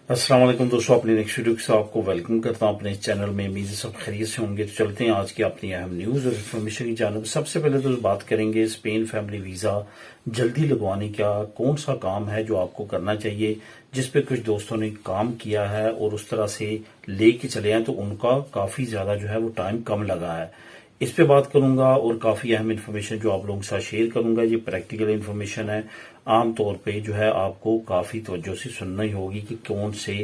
अस्सलाम वालेकुम दोस्तों, अपनी नेक्स्ट वीडियो के साथ आपको वेलकम करता हूं अपने इस चैनल में। उम्मीद है सब खैरियत से होंगे। तो चलते हैं आज की अपनी अहम न्यूज और इन्फॉर्मेशन की जानब। सबसे पहले तो बात करेंगे स्पेन फैमिली वीजा जल्दी लगवाने का कौन सा काम है जो आपको करना चाहिए, जिस पे कुछ दोस्तों ने काम किया है और उस तरह से लेके चले हैं तो उनका काफी ज्यादा जो है वो टाइम कम लगा है। इस पे बात करूंगा और काफी अहम इन्फॉर्मेशन जो आप लोगों के साथ शेयर करूंगा। ये प्रैक्टिकल इन्फॉर्मेशन है, आमतौर पे जो है आपको काफी तवज्जो से सुनना ही होगी कि कौन से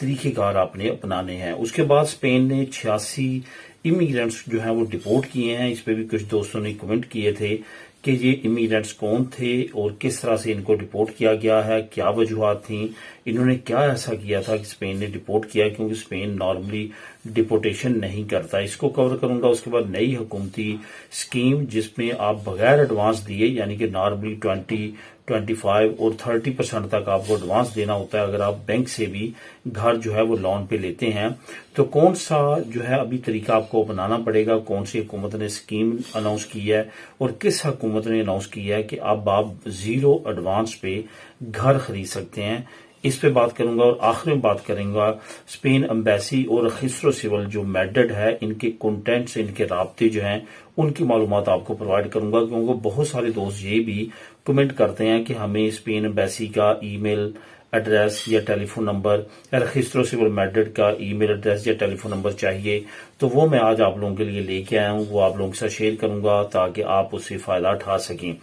तरीकेकार आपने अपनाने हैं। उसके बाद स्पेन ने 86 इमिग्रेंट्स जो है वो डिपोर्ट किए हैं। इस पे भी कुछ दोस्तों ने कमेंट किए थे कि ये इमिग्रेंट्स कौन थे और किस तरह से इनको डिपोर्ट किया गया है, क्या वजूहत थी, इन्होंने क्या ऐसा किया था कि स्पेन ने डिपोर्ट किया, क्योंकि स्पेन नॉर्मली डिपोर्टेशन नहीं करता। इसको कवर करूंगा। उसके बाद नई हुकूमती स्कीम जिसमें आप बगैर एडवांस दिए, यानी कि नॉर्मली 20, 25 और 30% तक आपको एडवांस देना होता है अगर आप बैंक से भी घर जो है वो लोन पे लेते हैं। तो कौन सा जो है अभी तरीका आपको अपनाना पड़ेगा, कौन सी हुकूमत ने स्कीम अनाउंस की है और किस हुकूमत ने अनाउंस किया है कि अब आप 0 एडवांस पे घर खरीद सकते हैं। इस पे बात करूंगा और आखिर में बात करेंगे स्पेन एम्बेसी और रजिस्ट्रो सिविल जो मेथड है, इनके कंटेंट से इनके राब्ते जो हैं उनकी मालूमात आपको प्रोवाइड करूंगा, क्योंकि बहुत सारे दोस्त ये भी कमेंट करते हैं कि हमें स्पेन एम्बेसी का ईमेल एड्रेस या टेलीफोन नंबर या रजिस्ट्रो सिविल मेथड का ईमेल एड्रेस या टेलीफोन नंबर चाहिए। तो वो मैं आज आप लोगों के लिए लेके आया हूं, वो आप लोगों के साथ शेयर करूंगा ताकि आप उससे फायदा उठा सकें।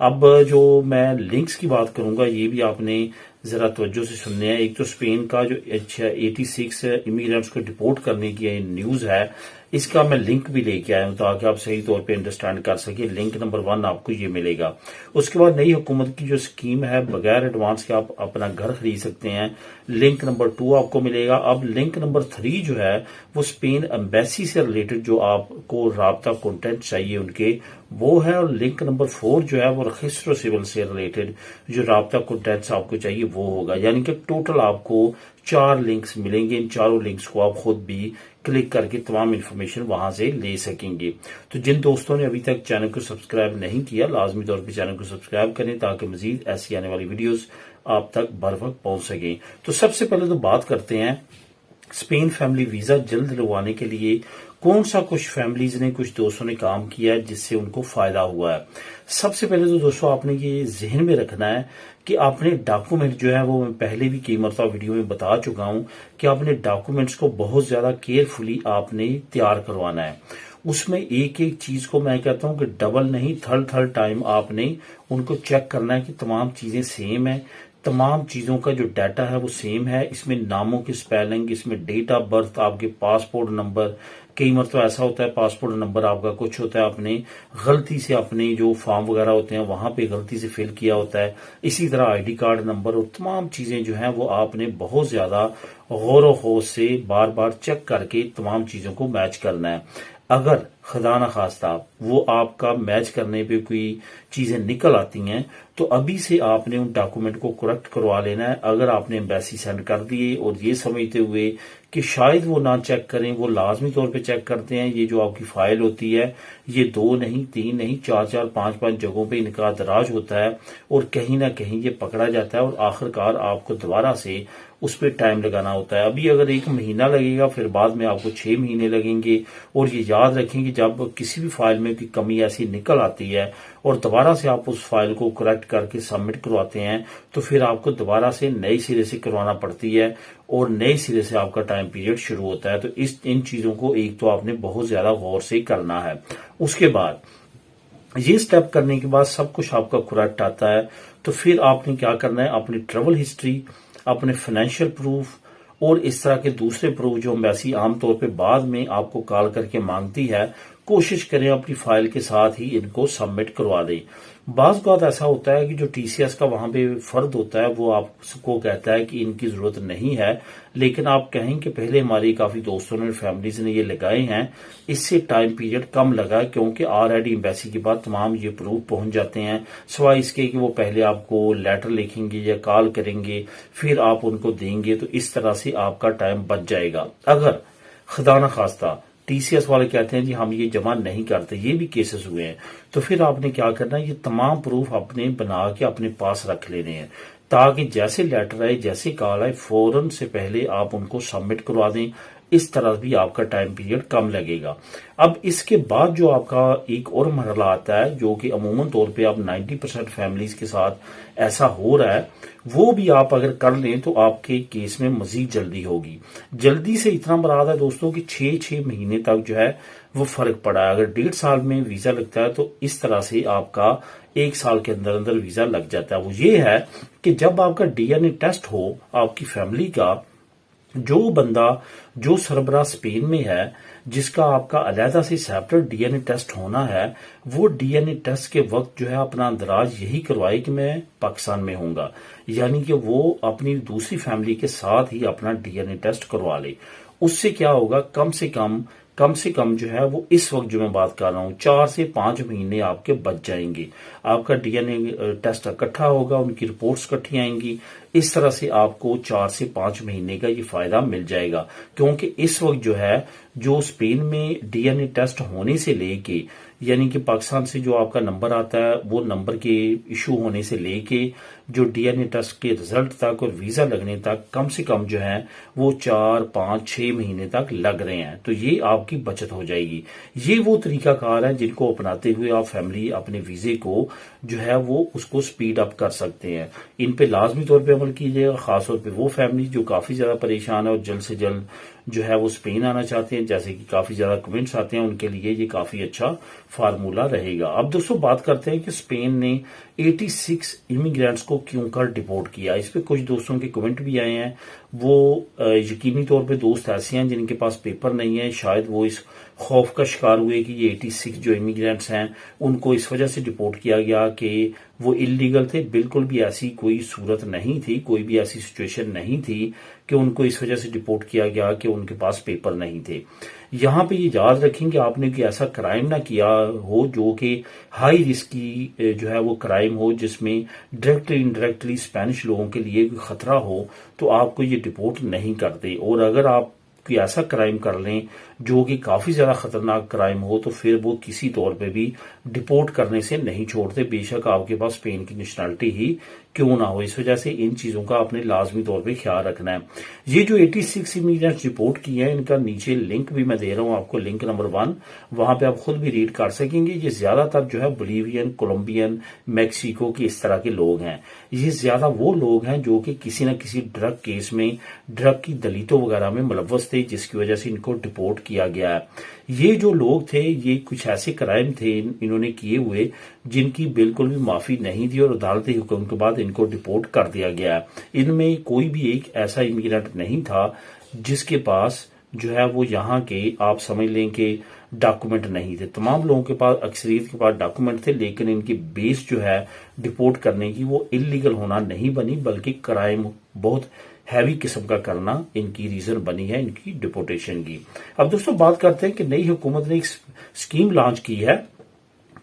अब जो मैं लिंक्स की बात करूंगा ये भी आपने जरा तवज्जो से सुनने हैं। एक तो स्पेन का जो 86 इमिग्रेंट्स को डिपोर्ट करने की न्यूज है, इसका मैं लिंक भी लेके आया हूं ताकि आप सही तौर पे अंडरस्टैंड कर सके। लिंक नंबर 1 आपको ये मिलेगा। उसके बाद नई हुकूमत की जो स्कीम है बगैर एडवांस के आप अपना घर खरीद सकते हैं, लिंक नंबर 2 आपको मिलेगा। अब लिंक नंबर 3 जो है वो स्पेन एम्बेसी से रिलेटेड जो आपको राब्ता कंटेंट चाहिए उनके वो है, और लिंक नंबर 4 जो है वो रजिस्ट्रो सिविल से रिलेटेड जो राब्ता कंटेंट्स आपको चाहिए वो होगा। यानी कि टोटल आपको 4 लिंक्स मिलेंगे। इन चारों लिंक्स को आप खुद भी क्लिक करके तमाम इन्फॉर्मेशन वहां से ले सकेंगे। तो जिन दोस्तों ने अभी तक चैनल को सब्सक्राइब नहीं किया, लाजमी तौर पर चैनल को सब्सक्राइब करें ताकि मजीद ऐसी आने वाली वीडियोस आप तक बर वक्त पहुंच सकें। तो सबसे पहले तो बात करते हैं स्पेन फैमिली वीजा जल्द लगवाने के लिए कौन सा कुछ फैमिलीज ने, कुछ दोस्तों ने काम किया है जिससे उनको फायदा हुआ है। सबसे पहले तो दोस्तों आपने ये जहन में रखना है कि आपने डॉक्यूमेंट जो है वो मैं पहले भी कई मरतबा वीडियो में बता चुका हूं कि आपने डॉक्यूमेंट्स को बहुत ज्यादा केयरफुली आपने तैयार करवाना है। उसमें एक एक चीज को मैं कहता हूं कि डबल नहीं थर्ड टाइम आपने उनको चेक करना है कि तमाम चीजें सेम है, तमाम चीजों का जो डाटा है वो सेम है। इसमें नामों की स्पेलिंग, इसमें डेट ऑफ बर्थ, आपके पासपोर्ट नंबर, कई मरतबा ऐसा होता है पासपोर्ट नंबर आपका कुछ होता है आपने गलती से अपने जो फॉर्म वगैरह होते हैं वहां पे गलती से फिल किया होता है। इसी तरह आईडी कार्ड नंबर और तमाम चीजें जो हैं वो आपने बहुत ज्यादा गौर व खौफ से बार बार चेक करके तमाम चीजों को मैच करना है। अगर खुदा न खास्ता वो आपका मैच करने पे कोई चीजें निकल आती हैं तो अभी से आपने उन डॉक्यूमेंट को करेक्ट करवा लेना है। अगर आपने एम्बेसी सेंड कर दिए और ये समझते हुए कि शायद वो ना चेक करें, वो लाजमी तौर पे चेक करते हैं। ये जो आपकी फाइल होती है ये 2 नहीं 3 नहीं 4 5 जगहों पे इनका दराज होता है और कहीं ना कहीं ये पकड़ा जाता है और आखिरकार आपको दोबारा से उस पर टाइम लगाना होता है। अभी अगर 1 महीना लगेगा फिर बाद में आपको 6 महीने लगेंगे। और ये याद रखें कि जब किसी भी फाइल में कोई कमी ऐसी निकल आती है और दोबारा से आप उस फाइल को करेक्ट करके सबमिट करवाते हैं तो फिर आपको दोबारा से नए सिरे से करवाना पड़ती है और नए सिरे से आपका टाइम पीरियड शुरू होता है। तो इन चीजों को एक तो आपने बहुत ज्यादा गौर से करना है। उसके बाद ये स्टेप करने के बाद सब कुछ आपका करेक्ट आता है तो फिर आपने क्या करना है, अपनी ट्रेवल हिस्ट्री, अपने फाइनेंशियल प्रूफ और इस तरह के दूसरे प्रूफ जो एम्बेसी आमतौर पे बाद में आपको कॉल करके मांगती है, कोशिश करें अपनी फाइल के साथ ही इनको सबमिट करवा दें। बाज़ बात ऐसा होता है कि जो टीसीएस का वहां पे फर्द होता है वो आपको कहता है कि इनकी जरूरत नहीं है, लेकिन आप कहें कि पहले हमारी काफी दोस्तों ने, फैमिलीज ने ये लगाए हैं, इससे टाइम पीरियड कम लगा क्योंकि ऑलरेडी एम्बेसी के बाद तमाम ये प्रूफ पहुंच जाते हैं। सिवाय इसके कि वो पहले आपको लेटर लिखेंगे या कॉल करेंगे फिर आप उनको देंगे, तो इस तरह से आपका टाइम बच जाएगा। अगर खुदा न खास्ता टीसीएस वाले कहते हैं जी हम ये जमा नहीं करते, ये भी केसेस हुए हैं, तो फिर आपने क्या करना है, ये तमाम प्रूफ अपने बना के अपने पास रख लेने हैं ताकि जैसे लेटर आए, जैसे कॉल आए, फौरन से पहले आप उनको सबमिट करवा दें। इस तरह भी आपका टाइम पीरियड कम लगेगा। अब इसके बाद जो आपका एक और मरहला आता है, जो कि अमूमन तौर पे अब 90% फैमिलीज के साथ ऐसा हो रहा है, वो भी आप अगर कर लें तो आपके केस में मजीद जल्दी होगी। जल्दी से इतना मुराद है दोस्तों कि 6 महीने तक जो है वो फर्क पड़ा है। अगर 1.5 साल में वीजा लगता है तो इस तरह से आपका 1 साल के अंदर अंदर वीजा लग जाता है। वो ये है कि जब आपका डीएनए टेस्ट हो आपकी फैमिली का, जो बंदा जो सरबरा स्पेन में है, जिसका आपका अलहदा से सेपरेट डीएनए टेस्ट होना है, वो डीएनए टेस्ट के वक्त जो है अपना अंदराज यही करवाए कि मैं पाकिस्तान में हूंगा, यानी कि वो अपनी दूसरी फैमिली के साथ ही अपना डीएनए टेस्ट करवा ले। उससे क्या होगा, कम से कम जो है वो इस वक्त जो मैं बात कर रहा हूं 4 से 5 महीने आपके बच जाएंगे। आपका डीएनए टेस्ट इकट्ठा होगा, उनकी रिपोर्ट्स इकट्ठी आएंगी। इस तरह से आपको 4 से 5 महीने का ये फायदा मिल जाएगा, क्योंकि इस वक्त जो है जो स्पेन में डीएनए टेस्ट होने से लेके, यानी कि पाकिस्तान से जो आपका नंबर आता है वो नंबर के इशू होने से लेके जो डीएनए टेस्ट के रिजल्ट तक और वीजा लगने तक कम से कम जो है वो 4, 5, 6 महीने तक लग रहे हैं। तो ये आपकी बचत हो जाएगी। ये वो तरीकाकार है जिनको अपनाते हुए आप फैमिली अपने वीजे को जो है वो उसको स्पीड अप कर सकते हैं। इन पे लाजमी तौर पे अमल कीजिएगा, खासतौर पे वो फैमिली जो काफी ज्यादा परेशान है और जल्द से जल्द जो है वो स्पेन आना चाहते हैं, जैसे कि काफी ज्यादा कमेंट्स आते हैं, उनके लिए ये काफी अच्छा फार्मूला रहेगा। अब दोस्तों बात करते हैं कि स्पेन ने 86 इमिग्रेंट्स को क्यों कर डिपोर्ट किया। इस पे कुछ दोस्तों के कमेंट भी आए हैं। वो यकीनी तौर पे दोस्त ऐसे हैं जिनके पास पेपर नहीं है, शायद वो इस खौफ का शिकार हुए कि ये 86 जो इमिग्रेंट्स हैं उनको इस वजह से डिपोर्ट किया गया कि वो इलीगल थे। बिल्कुल भी ऐसी कोई सूरत नहीं थी, कोई भी ऐसी सिचुएशन नहीं थी कि उनको इस वजह से डिपोर्ट किया गया कि उनके पास पेपर नहीं थे। यहां पे ये याद रखें कि आपने कोई ऐसा क्राइम ना किया हो जो कि हाई रिस्क की जो है वो क्राइम हो, जिसमें डायरेक्टली इनडायरेक्टली स्पेनिश लोगों के लिए कोई खतरा हो, तो आपको ये डिपोर्ट नहीं करते। और अगर आप कोई ऐसा क्राइम कर लें जो कि काफी ज्यादा खतरनाक क्राइम हो, तो फिर वो किसी तौर पे भी डिपोर्ट करने से नहीं छोड़ते, बेशक आपके पास स्पेन की नेशनलिटी ही क्यों ना हो। इस वजह से इन चीजों का आपने लाजमी तौर पे ख्याल रखना है। ये जो 86 इमिग्रेंट्स रिपोर्ट किए हैं, इनका नीचे लिंक भी मैं दे रहा हूं आपको, लिंक नंबर 1, वहां पे आप खुद भी रीड कर सकेंगे। ये ज्यादातर जो है बोलीवियन, कोलंबियन, मैक्सिको के इस तरह के लोग हैं। ये ज्यादा वो लोग हैं जो कि किसी न किसी ड्रग केस में, ड्रग की दलीतों वगैरह में मुलव्वस थे, जिसकी वजह से इनको डिपोर्ट किया गया है। ये जो लोग थे, ये कुछ ऐसे क्राइम थे इन्होंने किए हुए जिनकी बिल्कुल भी माफी नहीं थी, और अदालती हुक्म के बाद इनको डिपोर्ट कर दिया गया है। इनमें कोई भी एक ऐसा इमिग्रेंट नहीं था जिसके पास जो है वो यहाँ के, आप समझ लें कि डॉक्यूमेंट नहीं थे। तमाम लोगों के पास, अक्सरियत के पास डॉक्यूमेंट थे, लेकिन इनकी बेस जो है डिपोर्ट करने की वो इलीगल होना नहीं बनी, बल्कि क्राइम बहुत हैवी किस्म का करना इनकी रीजन बनी है इनकी डिपोर्टेशन की। अब दोस्तों बात करते हैं कि नई हुकूमत ने एक स्कीम लॉन्च की है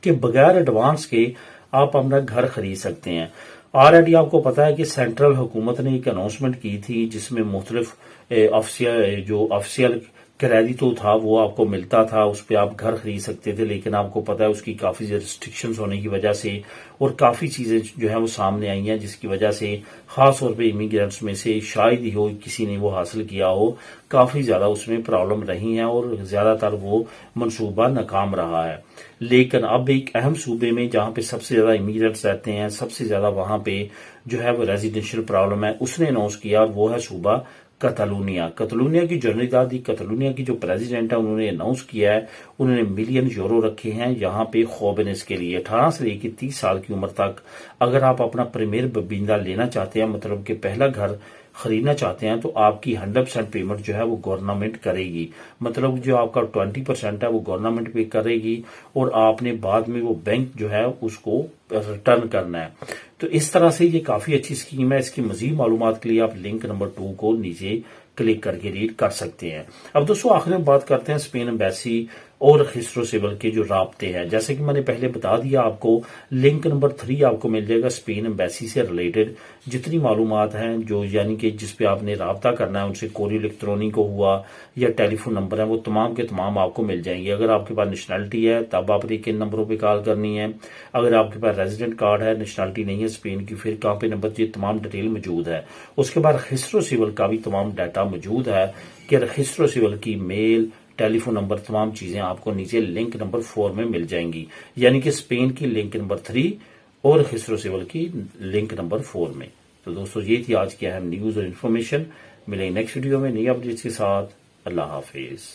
कि बगैर एडवांस के आप अपना घर खरीद सकते हैं। ऑलरेडी आपको पता है कि सेंट्रल हुकूमत ने एक अनाउंसमेंट की थी जिसमें मुख्तलिफ ऑफिशियल क्रेडिट तो था वो आपको मिलता था, उस पर आप घर खरीद सकते थे। लेकिन आपको पता है उसकी काफी रिस्ट्रिक्शंस होने की वजह से और काफी चीजें जो है वो सामने आई हैं, जिसकी वजह से खास तौर पे इमिग्रेंट्स में से शायद ही हो किसी ने वो हासिल किया हो, काफी ज्यादा उसमें प्रॉब्लम रही है और ज्यादातर वो मंसूबा नाकाम रहा है। लेकिन अब एक अहम सूबे में जहां पे सबसे ज्यादा इमिग्रेंट्स रहते हैं, सबसे ज्यादा वहां पे जो है वो रेजिडेंशियल प्रॉब्लम है, उसने अनाउंस किया, वो है सूबा कतलूनिया की जनरल कतलूनिया की जो प्रेसिडेंट है उन्होंने अनाउंस किया है, उन्होंने $1 मिलियन रखे हैं यहाँ पे खोबनेस के लिए। 18 से लेकर 30 साल की उम्र तक अगर आप अपना प्रीमियर बबिंदा लेना चाहते हैं, मतलब कि पहला घर खरीदना चाहते हैं, तो आपकी 100% पेमेंट जो है वो गवर्नमेंट करेगी। मतलब जो आपका 20% है वो गवर्नमेंट पे करेगी और आपने बाद में वो बैंक जो है उसको रिटर्न करना है। तो इस तरह से ये काफी अच्छी स्कीम है। इसकी मजीद मालूमात के लिए आप लिंक नंबर 2 को नीचे क्लिक करके रीड कर सकते हैं। अब दोस्तों आखिर में बात करते हैं स्पेन एम्बेसी और खिसरो सिविल के जो राब्ते हैं, जैसे कि मैंने पहले बता दिया आपको, लिंक नंबर 3 आपको मिल जाएगा स्पेन एम्बेसी से रिलेटेड जितनी मालूमात हैं, जो यानी कि जिस पे आपने राब्ता करना है उनसे, कोरियर इलेक्ट्रॉनिक को हुआ या टेलीफोन नंबर है, वो तमाम के तमाम आपको मिल जाएंगे। अगर आपके पास नेशनैलिटी है तब आपने किन नंबरों पे कॉल करनी है, अगर आपके पास रेजिडेंट कार्ड है, नेशनैलिटी नहीं है स्पेन की, फिर कहाँ पे नंबर, ये तमाम डिटेल मौजूद है। उसके बाद खिसरो सिविल का भी तमाम डाटा मौजूद है कि खिसरो सिविल की मेल, टेलीफोन नंबर, तमाम चीजें आपको नीचे लिंक नंबर 4 में मिल जाएंगी, यानी कि स्पेन की लिंक नंबर 3 और खिसरो सिविल की लिंक नंबर 4 में। तो दोस्तों ये थी आज की अहम न्यूज और इन्फॉर्मेशन। मिलेंगे नेक्स्ट वीडियो में नई अपडेट्स के साथ। अल्लाह हाफिज।